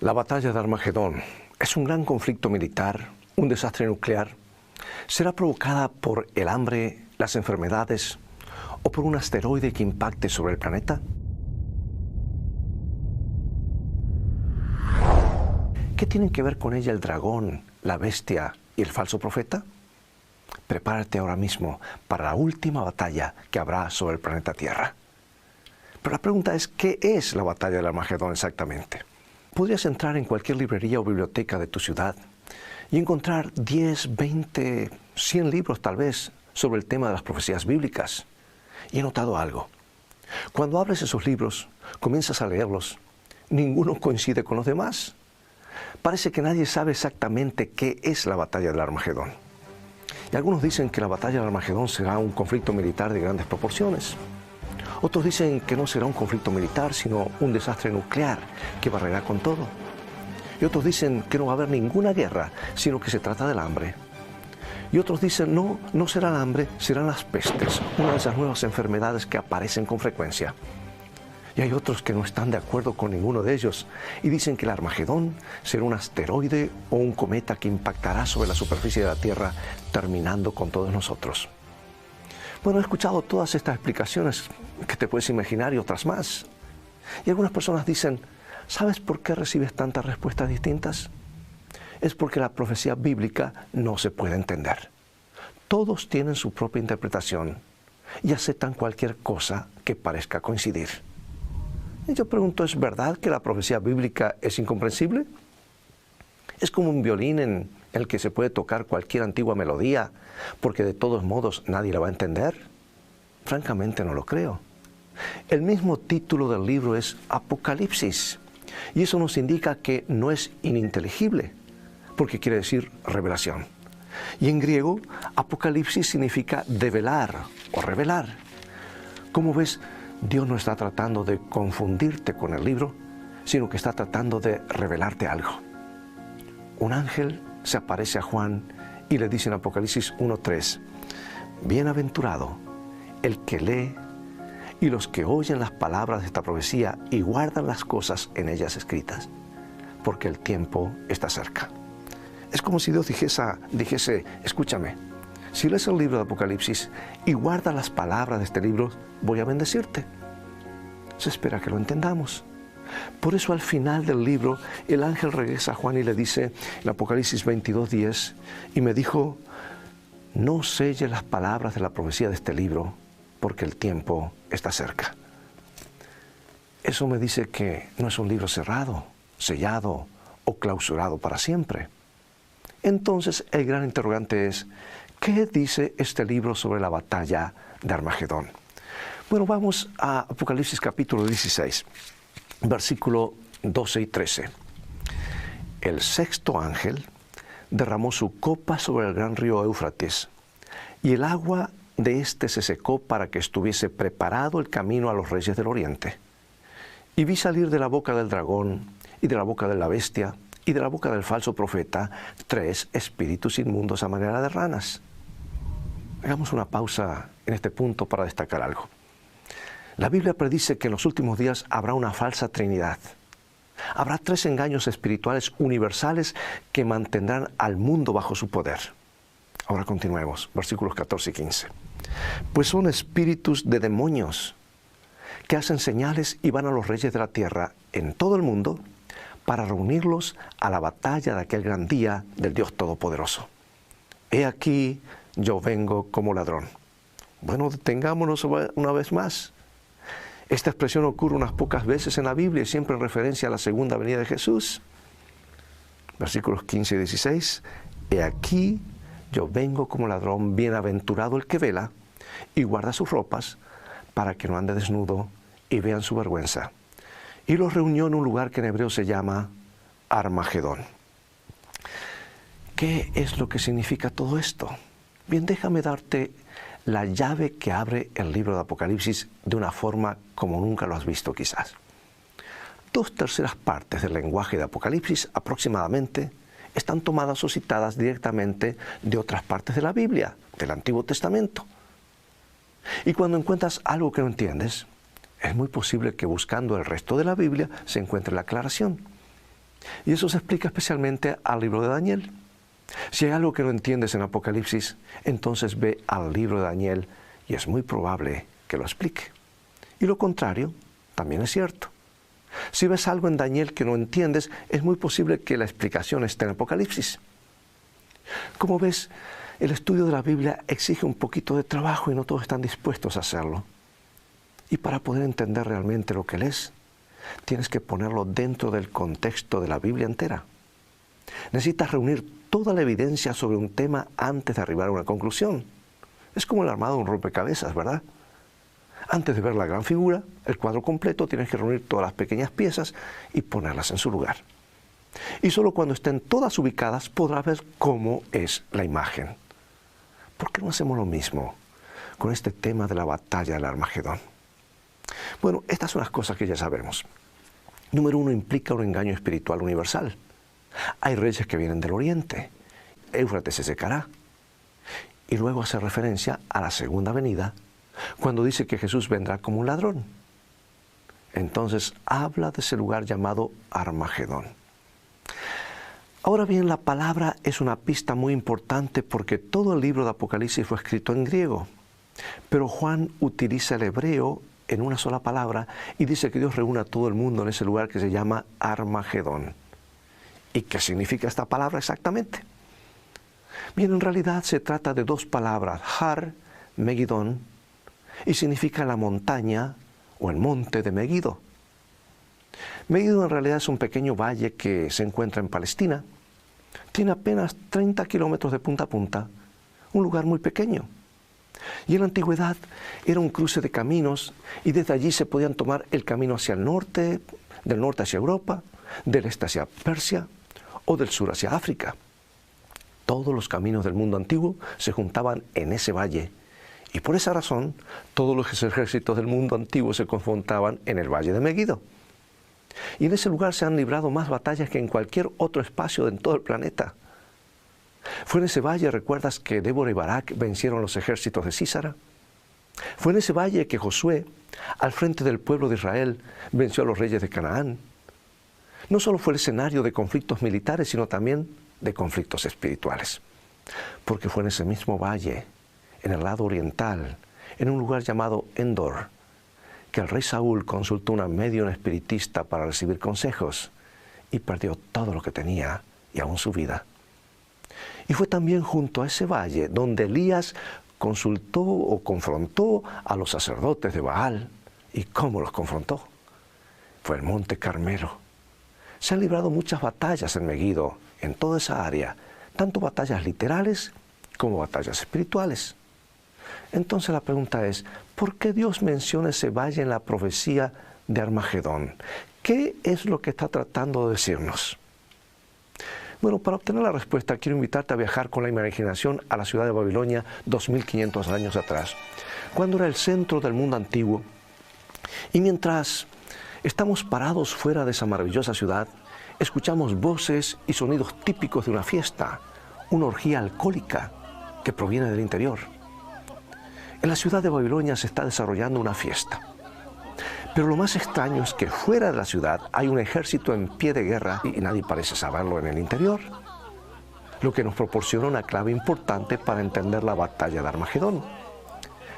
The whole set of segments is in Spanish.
La batalla de Armagedón es un gran conflicto militar, un desastre nuclear. ¿Será provocada por el hambre, las enfermedades o por un asteroide que impacte sobre el planeta? ¿Qué tienen que ver con ella el dragón, la bestia y el falso profeta? Prepárate ahora mismo para la última batalla que habrá sobre el planeta Tierra. Pero la pregunta es, ¿qué es la batalla del Armagedón exactamente? Podrías entrar en cualquier librería o biblioteca de tu ciudad y encontrar 10, 20, 100 libros tal vez sobre el tema de las profecías bíblicas. Y he notado algo. Cuando abres esos libros, comienzas a leerlos, ninguno coincide con los demás. Parece que nadie sabe exactamente qué es la batalla del Armagedón. Y algunos dicen que la batalla del Armagedón será un conflicto militar de grandes proporciones. Otros dicen que no será un conflicto militar, sino un desastre nuclear que barrerá con todo. Y otros dicen que no va a haber ninguna guerra, sino que se trata del hambre. Y otros dicen, no será el hambre, serán las pestes, una de esas nuevas enfermedades que aparecen con frecuencia. Y hay otros que no están de acuerdo con ninguno de ellos y dicen que el Armagedón será un asteroide o un cometa que impactará sobre la superficie de la Tierra, terminando con todos nosotros. Bueno, he escuchado todas estas explicaciones que te puedes imaginar y otras más. Y algunas personas dicen, ¿sabes por qué recibes tantas respuestas distintas? Es porque la profecía bíblica no se puede entender. Todos tienen su propia interpretación y aceptan cualquier cosa que parezca coincidir. Y yo pregunto, ¿es verdad que la profecía bíblica es incomprensible? ¿Es como un violín en el que se puede tocar cualquier antigua melodía porque de todos modos nadie la va a entender? Francamente no lo creo. El mismo título del libro es Apocalipsis y eso nos indica que no es ininteligible porque quiere decir revelación. Y en griego, Apocalipsis significa develar o revelar. Como ves, Dios no está tratando de confundirte con el libro, sino que está tratando de revelarte algo. Un ángel se aparece a Juan y le dice en Apocalipsis 1:3, bienaventurado el que lee y los que oyen las palabras de esta profecía y guardan las cosas en ellas escritas, porque el tiempo está cerca. Es como si Dios dijese, escúchame, si lees el libro de Apocalipsis y guardas las palabras de este libro, voy a bendecirte. Se espera que lo entendamos. Por eso al final del libro, el ángel regresa a Juan y le dice, en Apocalipsis 22:10, y me dijo, no selles las palabras de la profecía de este libro, porque el tiempo está cerca. Eso me dice que no es un libro cerrado, sellado o clausurado para siempre. Entonces el gran interrogante es, ¿qué dice este libro sobre la batalla de Armagedón? Bueno, vamos a Apocalipsis capítulo 16, versículo 12 y 13. El sexto ángel derramó su copa sobre el gran río Éufrates, y el agua de éste se secó para que estuviese preparado el camino a los reyes del oriente. Y vi salir de la boca del dragón, y de la boca de la bestia, y de la boca del falso profeta, 3 espíritus inmundos a manera de ranas. Hagamos una pausa en este punto para destacar algo. La Biblia predice que en los últimos días habrá una falsa trinidad. Habrá 3 engaños espirituales universales que mantendrán al mundo bajo su poder. Ahora continuemos, versículos 14 y 15. Pues son espíritus de demonios que hacen señales y van a los reyes de la tierra en todo el mundo para reunirlos a la batalla de aquel gran día del Dios Todopoderoso. He aquí, yo vengo como ladrón. Bueno, detengámonos una vez más. Esta expresión ocurre unas pocas veces en la Biblia y siempre en referencia a la segunda venida de Jesús. Versículos 15 y 16. He aquí, yo vengo como ladrón, bienaventurado el que vela y guarda sus ropas para que no ande desnudo y vean su vergüenza. Y los reunió en un lugar que en hebreo se llama Armagedón. ¿Qué es lo que significa todo esto? Bien, déjame darte la llave que abre el libro de Apocalipsis de una forma como nunca lo has visto quizás. 2/3 partes del lenguaje de Apocalipsis aproximadamente están tomadas o citadas directamente de otras partes de la Biblia, del Antiguo Testamento. Y cuando encuentras algo que no entiendes, es muy posible que buscando el resto de la Biblia se encuentre la aclaración. Y eso se explica especialmente al libro de Daniel. Si hay algo que no entiendes en Apocalipsis, entonces ve al libro de Daniel y es muy probable que lo explique. Y lo contrario también es cierto. Si ves algo en Daniel que no entiendes, es muy posible que la explicación esté en Apocalipsis. Como ves, el estudio de la Biblia exige un poquito de trabajo y no todos están dispuestos a hacerlo. Y para poder entender realmente lo que lees, tienes que ponerlo dentro del contexto de la Biblia entera. Necesitas reunir toda la evidencia sobre un tema antes de arribar a una conclusión. Es como el armado de un rompecabezas, ¿verdad? Antes de ver la gran figura, el cuadro completo, tienes que reunir todas las pequeñas piezas y ponerlas en su lugar. Y solo cuando estén todas ubicadas podrás ver cómo es la imagen. ¿Por qué no hacemos lo mismo con este tema de la batalla del Armagedón? Bueno, estas son las cosas que ya sabemos. Número 1, implica un engaño espiritual universal. Hay reyes que vienen del oriente. Éufrates se secará. Y luego hace referencia a la segunda venida, cuando dice que Jesús vendrá como un ladrón. Entonces habla de ese lugar llamado Armagedón. Ahora bien, la palabra es una pista muy importante porque todo el libro de Apocalipsis fue escrito en griego. Pero Juan utiliza el hebreo en una sola palabra y dice que Dios reúne a todo el mundo en ese lugar que se llama Armagedón. ¿Y qué significa esta palabra exactamente? Bien, en realidad se trata de dos palabras, Har, Megidón, y significa la montaña o el monte de Megido. Megido en realidad es un pequeño valle que se encuentra en Palestina. Tiene apenas 30 kilómetros de punta a punta, un lugar muy pequeño. Y en la antigüedad era un cruce de caminos y desde allí se podían tomar el camino hacia el norte, del norte hacia Europa, del este hacia Persia o del sur hacia África. Todos los caminos del mundo antiguo se juntaban en ese valle. Y por esa razón, todos los ejércitos del mundo antiguo se confrontaban en el valle de Megido. Y en ese lugar se han librado más batallas que en cualquier otro espacio en todo el planeta. Fue en ese valle, ¿recuerdas que Débora y Barak vencieron los ejércitos de Sísara? Fue en ese valle que Josué, al frente del pueblo de Israel, venció a los reyes de Canaán. No solo fue el escenario de conflictos militares, sino también de conflictos espirituales. Porque fue en ese mismo valle, en el lado oriental, en un lugar llamado Endor, que el rey Saúl consultó una medium espiritista para recibir consejos y perdió todo lo que tenía y aún su vida. Y fue también junto a ese valle donde Elías consultó o confrontó a los sacerdotes de Baal. ¿Y cómo los confrontó? Fue el monte Carmelo. Se han librado muchas batallas en Megido, en toda esa área, tanto batallas literales como batallas espirituales. Entonces la pregunta es, ¿por qué Dios menciona ese valle en la profecía de Armagedón? ¿Qué es lo que está tratando de decirnos? Bueno, para obtener la respuesta quiero invitarte a viajar con la imaginación a la ciudad de Babilonia 2500 años atrás, cuando era el centro del mundo antiguo. Y mientras estamos parados fuera de esa maravillosa ciudad, escuchamos voces y sonidos típicos de una fiesta, una orgía alcohólica que proviene del interior. En la ciudad de Babilonia se está desarrollando una fiesta. Pero lo más extraño es que fuera de la ciudad hay un ejército en pie de guerra y nadie parece saberlo en el interior. Lo que nos proporciona una clave importante para entender la batalla de Armagedón.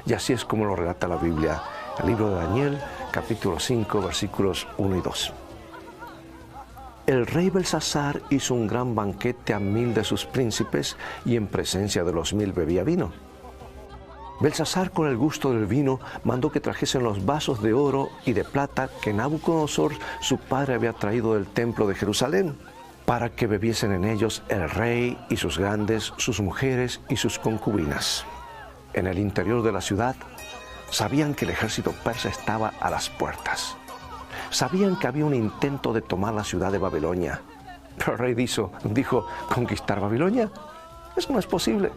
Y así es como lo relata la Biblia, el libro de Daniel, capítulo 5, versículos 1 y 2. El rey Belsasar hizo un gran banquete a 1000 de sus príncipes y en presencia de los 1000 bebía vino. Belsasar, con el gusto del vino, mandó que trajesen los vasos de oro y de plata que Nabucodonosor, su padre, había traído del templo de Jerusalén, para que bebiesen en ellos el rey y sus grandes, sus mujeres y sus concubinas. En el interior de la ciudad, sabían que el ejército persa estaba a las puertas. Sabían que había un intento de tomar la ciudad de Babilonia. Pero el rey dijo, ¿conquistar Babilonia? Eso no es posible.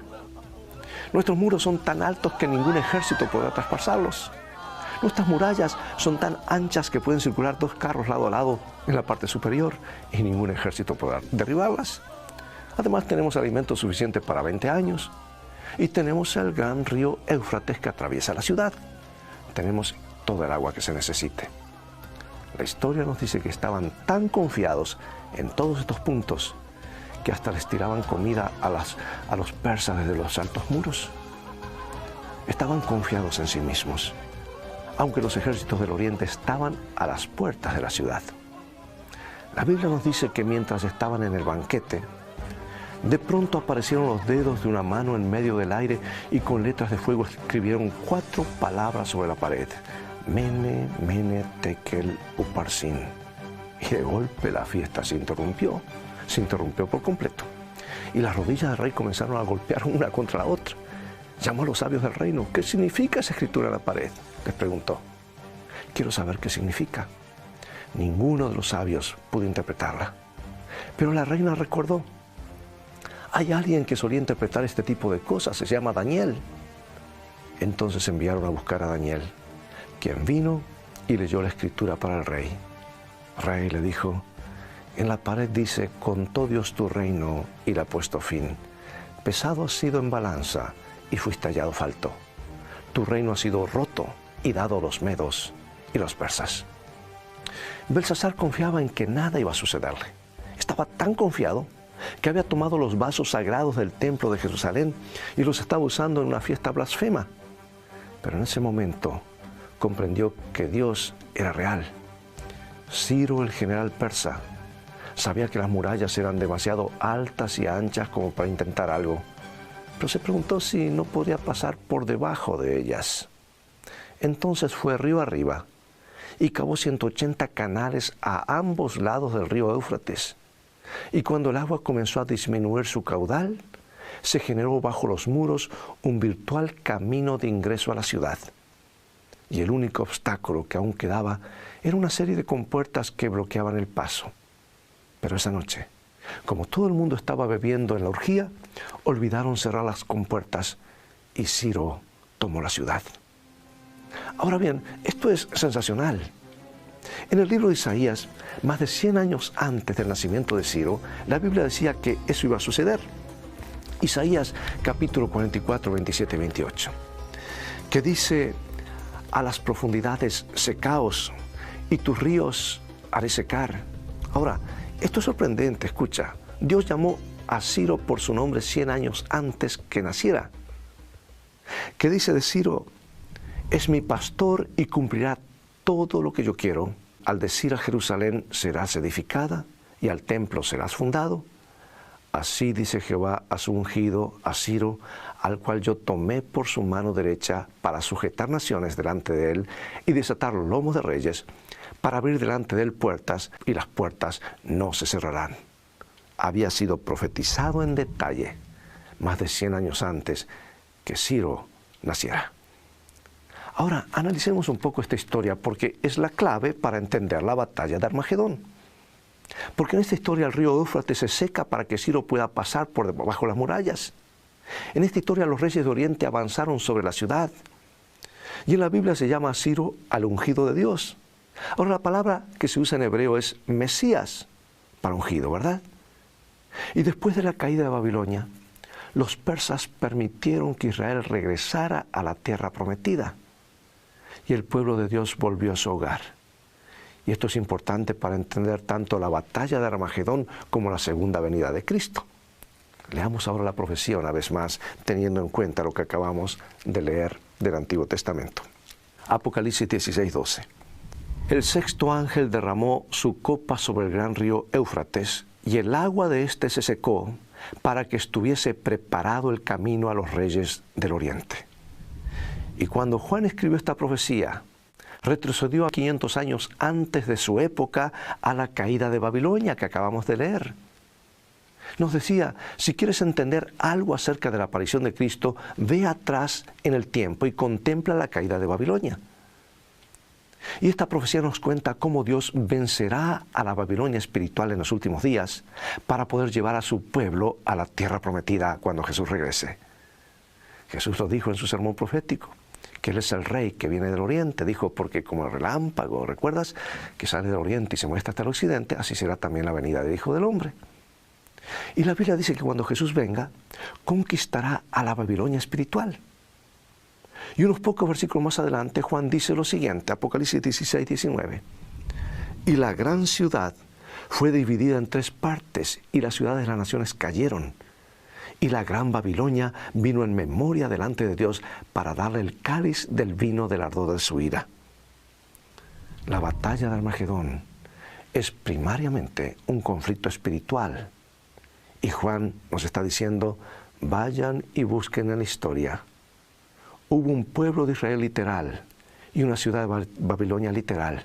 Nuestros muros son tan altos que ningún ejército podrá traspasarlos. Nuestras murallas son tan anchas que pueden circular 2 carros lado a lado en la parte superior y ningún ejército podrá derribarlas. Además tenemos alimento suficiente para 20 años y tenemos el gran río Éufrates que atraviesa la ciudad. Tenemos todo el agua que se necesite. La historia nos dice que estaban tan confiados en todos estos puntos que hasta les tiraban comida a los persas desde los altos muros. Estaban confiados en sí mismos, aunque los ejércitos del oriente estaban a las puertas de la ciudad. La Biblia nos dice que mientras estaban en el banquete, de pronto aparecieron los dedos de una mano en medio del aire y con letras de fuego escribieron 4 palabras sobre la pared: Mene, Mene, Tekel, Uparsin. Y de golpe la fiesta se interrumpió por completo. Y las rodillas del rey comenzaron a golpear una contra la otra. Llamó a los sabios del reino. ¿Qué significa esa escritura en la pared?, les preguntó. Quiero saber qué significa. Ninguno de los sabios pudo interpretarla. Pero la reina recordó: hay alguien que solía interpretar este tipo de cosas, se llama Daniel. Entonces enviaron a buscar a Daniel, quien vino y leyó la escritura para el rey. El rey le dijo: en la pared dice, contó Dios tu reino y le ha puesto fin. Pesado has sido en balanza y fuiste hallado falto. Tu reino ha sido roto y dado a los medos y los persas. Belsasar confiaba en que nada iba a sucederle. Estaba tan confiado que había tomado los vasos sagrados del templo de Jerusalén y los estaba usando en una fiesta blasfema. Pero en ese momento comprendió que Dios era real. Ciro, el general persa, sabía que las murallas eran demasiado altas y anchas como para intentar algo, pero se preguntó si no podía pasar por debajo de ellas. Entonces fue río arriba y cavó 180 canales a ambos lados del río Éufrates. Y cuando el agua comenzó a disminuir su caudal, se generó bajo los muros un virtual camino de ingreso a la ciudad. Y el único obstáculo que aún quedaba era una serie de compuertas que bloqueaban el paso. Pero esa noche, como todo el mundo estaba bebiendo en la orgía, olvidaron cerrar las compuertas y Ciro tomó la ciudad. Ahora bien, esto es sensacional. En el libro de Isaías, más de 100 años antes del nacimiento de Ciro, la Biblia decía que eso iba a suceder. Isaías capítulo 44, 27 y 28, que dice: a las profundidades secaos y tus ríos haré secar. Ahora, esto es sorprendente, escucha. Dios llamó a Ciro por su nombre 100 años antes que naciera. ¿Qué dice de Ciro? Es mi pastor y cumplirá todo lo que yo quiero. Al decir a Jerusalén serás edificada y al templo serás fundado. Así dice Jehová a su ungido, a Ciro, al cual yo tomé por su mano derecha para sujetar naciones delante de él y desatar los lomos de reyes, para abrir delante de él puertas, y las puertas no se cerrarán. Había sido profetizado en detalle más de 100 años antes que Ciro naciera. Ahora, analicemos un poco esta historia porque es la clave para entender la batalla de Armagedón. Porque en esta historia el río Éufrates se seca para que Ciro pueda pasar por debajo de las murallas. En esta historia los reyes de Oriente avanzaron sobre la ciudad. Y en la Biblia se llama a Ciro al ungido de Dios. Ahora, la palabra que se usa en hebreo es Mesías, para ungido, ¿verdad? Y después de la caída de Babilonia, los persas permitieron que Israel regresara a la tierra prometida. Y el pueblo de Dios volvió a su hogar. Y esto es importante para entender tanto la batalla de Armagedón como la segunda venida de Cristo. Leamos ahora la profecía una vez más, teniendo en cuenta lo que acabamos de leer del Antiguo Testamento. Apocalipsis 16, 12. El sexto ángel derramó su copa sobre el gran río Éufrates, y el agua de éste se secó para que estuviese preparado el camino a los reyes del oriente. Y cuando Juan escribió esta profecía, retrocedió a 500 años antes de su época a la caída de Babilonia que acabamos de leer. Nos decía, si quieres entender algo acerca de la aparición de Cristo, ve atrás en el tiempo y contempla la caída de Babilonia. Y esta profecía nos cuenta cómo Dios vencerá a la Babilonia espiritual en los últimos días para poder llevar a su pueblo a la tierra prometida cuando Jesús regrese. Jesús lo dijo en su sermón profético, que Él es el Rey que viene del Oriente. Dijo, porque como el relámpago, ¿recuerdas? Que sale del Oriente y se muestra hasta el Occidente, así será también la venida del Hijo del Hombre. Y la Biblia dice que cuando Jesús venga, conquistará a la Babilonia espiritual. Y unos pocos versículos más adelante, Juan dice lo siguiente, Apocalipsis 16, 19. Y la gran ciudad fue dividida en 3 partes, y las ciudades de las naciones cayeron. Y la gran Babilonia vino en memoria delante de Dios para darle el cáliz del vino del ardor de su ira. La batalla de Armagedón es primariamente un conflicto espiritual. Y Juan nos está diciendo, vayan y busquen en la historia. Hubo un pueblo de Israel literal y una ciudad de Babilonia literal.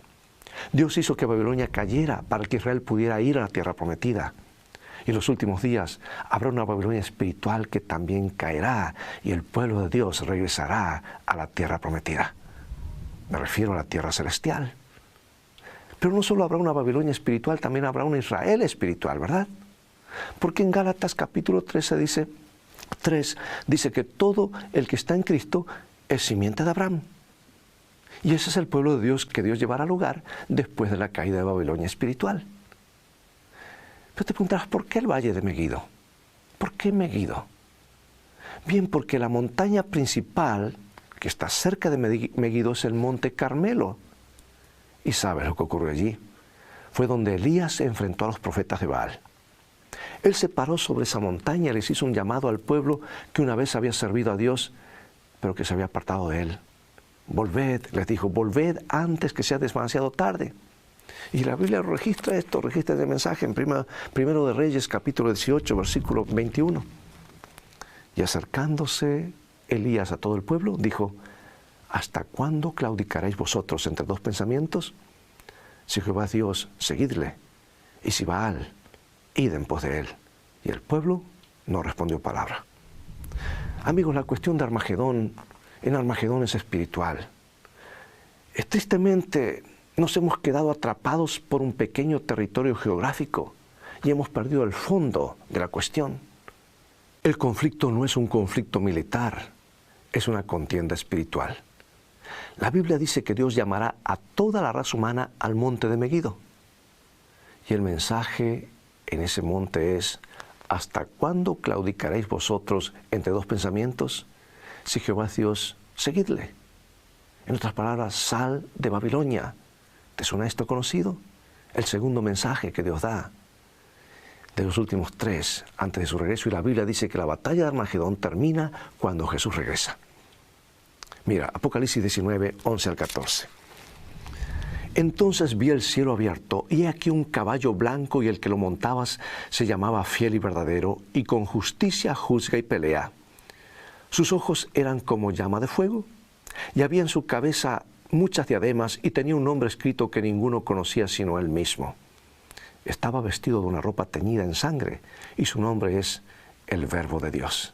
Dios hizo que Babilonia cayera para que Israel pudiera ir a la tierra prometida. Y en los últimos días habrá una Babilonia espiritual que también caerá y el pueblo de Dios regresará a la tierra prometida. Me refiero a la tierra celestial. Pero no solo habrá una Babilonia espiritual, también habrá un Israel espiritual, ¿verdad? Porque en Gálatas capítulo 3 dice que todo el que está en Cristo es simiente de Abraham. Y ese es el pueblo de Dios que Dios llevará a lugar después de la caída de Babilonia espiritual. Pero te preguntarás, ¿por qué el valle de Megido? ¿Por qué Megido? Bien, porque la montaña principal que está cerca de Megido es el monte Carmelo. ¿Y sabes lo que ocurrió allí? Fue donde Elías se enfrentó a los profetas de Baal. Él se paró sobre esa montaña y les hizo un llamado al pueblo que una vez había servido a Dios, pero que se había apartado de él. Volved, les dijo, volved antes que sea demasiado tarde. Y la Biblia registra esto, registra ese mensaje en Primero de Reyes, capítulo 18, versículo 21. Y acercándose Elías a todo el pueblo, dijo, ¿hasta cuándo claudicaréis vosotros entre 2 pensamientos? Si Jehová es Dios, seguidle, y si Baal, id en pos de él. Y el pueblo no respondió palabra. Amigos, la cuestión de Armagedón, en Armagedón es espiritual. Tristemente, nos hemos quedado atrapados por un pequeño territorio geográfico y hemos perdido el fondo de la cuestión. El conflicto no es un conflicto militar, es una contienda espiritual. La Biblia dice que Dios llamará a toda la raza humana al monte de Megido. Y el mensaje en ese monte es, ¿hasta cuándo claudicaréis vosotros entre 2 pensamientos? Si Jehová es Dios, seguidle. En otras palabras, sal de Babilonia. ¿Te suena esto conocido? El segundo mensaje que Dios da de los últimos 3 antes de su regreso. Y la Biblia dice que la batalla de Armagedón termina cuando Jesús regresa. Mira, Apocalipsis 19, 11 al 14. Entonces vi el cielo abierto, y he aquí un caballo blanco, y el que lo montaba se llamaba Fiel y Verdadero, y con justicia juzga y pelea. Sus ojos eran como llama de fuego, y había en su cabeza muchas diademas, y tenía un nombre escrito que ninguno conocía sino él mismo. Estaba vestido de una ropa teñida en sangre, y su nombre es el Verbo de Dios.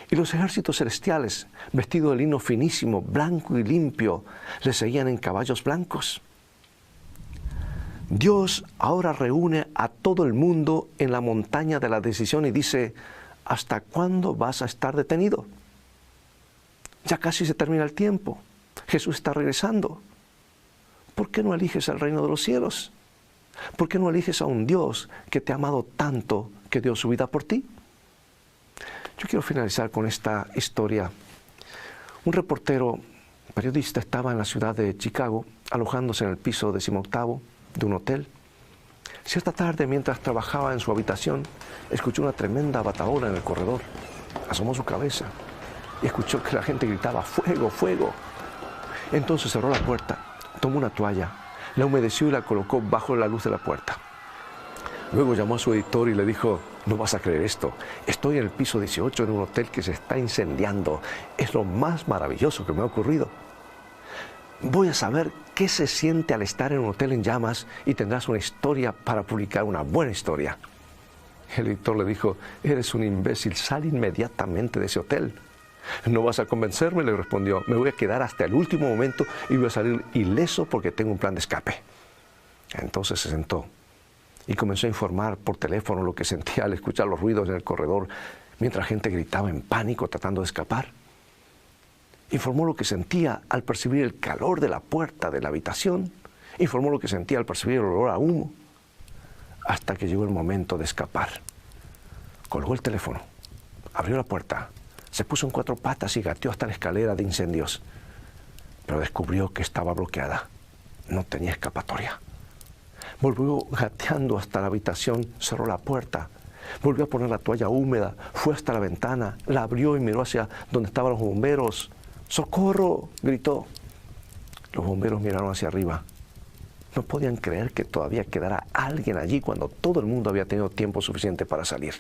Y los ejércitos celestiales, vestidos de lino finísimo, blanco y limpio, le seguían en caballos blancos. Dios ahora reúne a todo el mundo en la montaña de la decisión y dice, ¿hasta cuándo vas a estar detenido? Ya casi se termina el tiempo. Jesús está regresando. ¿Por qué no eliges el reino de los cielos? ¿Por qué no eliges a un Dios que te ha amado tanto que dio su vida por ti? Yo quiero finalizar con esta historia. Un reportero, periodista, estaba en la ciudad de Chicago, alojándose en el piso 18º de un hotel. Cierta tarde, mientras trabajaba en su habitación, escuchó una tremenda batahola en el corredor. Asomó su cabeza y escuchó que la gente gritaba, ¡fuego, fuego! Entonces cerró la puerta, tomó una toalla, la humedeció y la colocó bajo la luz de la puerta. Luego llamó a su editor y le dijo, no vas a creer esto, estoy en el piso 18 en un hotel que se está incendiando. Es lo más maravilloso que me ha ocurrido. Voy a saber qué se siente al estar en un hotel en llamas y tendrás una historia para publicar, una buena historia. El editor le dijo, eres un imbécil, sal inmediatamente de ese hotel. No vas a convencerme, le respondió, me voy a quedar hasta el último momento y voy a salir ileso porque tengo un plan de escape. Entonces se sentó y comenzó a informar por teléfono lo que sentía al escuchar los ruidos en el corredor, mientras gente gritaba en pánico tratando de escapar. Informó lo que sentía al percibir el calor de la puerta de la habitación, informó lo que sentía al percibir el olor a humo, hasta que llegó el momento de escapar. Colgó el teléfono, abrió la puerta, se puso en 4 patas y gateó hasta la escalera de incendios, pero descubrió que estaba bloqueada, no tenía escapatoria. Volvió gateando hasta la habitación, cerró la puerta. Volvió a poner la toalla húmeda, fue hasta la ventana, la abrió y miró hacia donde estaban los bomberos. ¡Socorro!, gritó. Los bomberos miraron hacia arriba. No podían creer que todavía quedara alguien allí cuando todo el mundo había tenido tiempo suficiente para salir.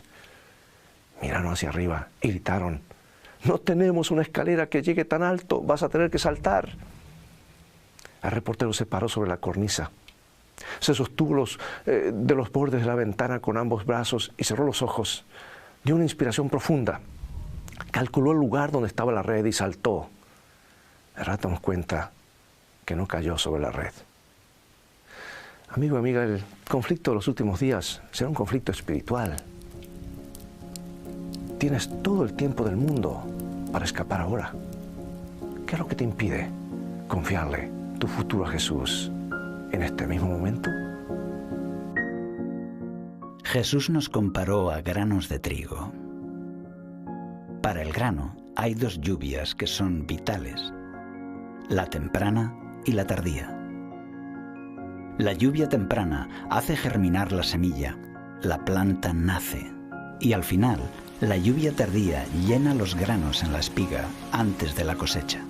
Miraron hacia arriba y gritaron: «No tenemos una escalera que llegue tan alto, vas a tener que saltar». El reportero se paró sobre la cornisa, se sostuvo de los bordes de la ventana con ambos brazos y cerró los ojos. Dio una inspiración profunda, calculó el lugar donde estaba la red y saltó. Al rato nos cuenta que no cayó sobre la red. Amigo, amiga, el conflicto de los últimos días será un conflicto espiritual. Tienes todo el tiempo del mundo para escapar ahora. ¿Qué es lo que te impide confiarle tu futuro a Jesús en este mismo momento? Jesús nos comparó a granos de trigo. Para el grano hay dos lluvias que son vitales: la temprana y la tardía. La lluvia temprana hace germinar la semilla, la planta nace y al final la lluvia tardía llena los granos en la espiga antes de la cosecha.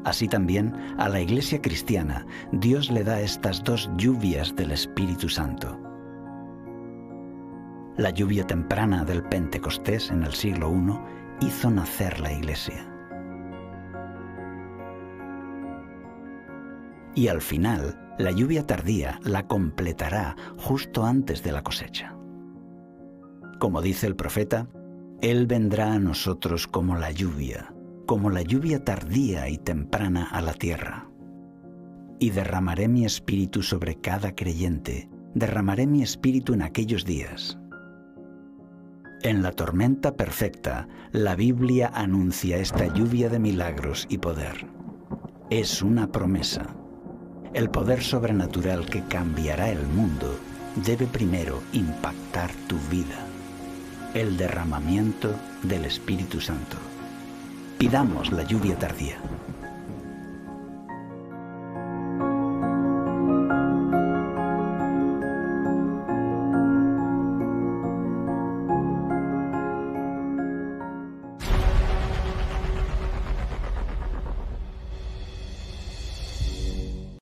Así también a la Iglesia cristiana Dios le da estas dos lluvias del Espíritu Santo. La lluvia temprana del Pentecostés en el siglo I hizo nacer la Iglesia. Y al final, la lluvia tardía la completará justo antes de la cosecha. Como dice el profeta, Él vendrá a nosotros como la lluvia tardía y temprana a la tierra. Y derramaré mi espíritu sobre cada creyente, derramaré mi espíritu en aquellos días. En la tormenta perfecta, la Biblia anuncia esta lluvia de milagros y poder. Es una promesa. El poder sobrenatural que cambiará el mundo debe primero impactar tu vida. El derramamiento del Espíritu Santo. Pidamos la lluvia tardía.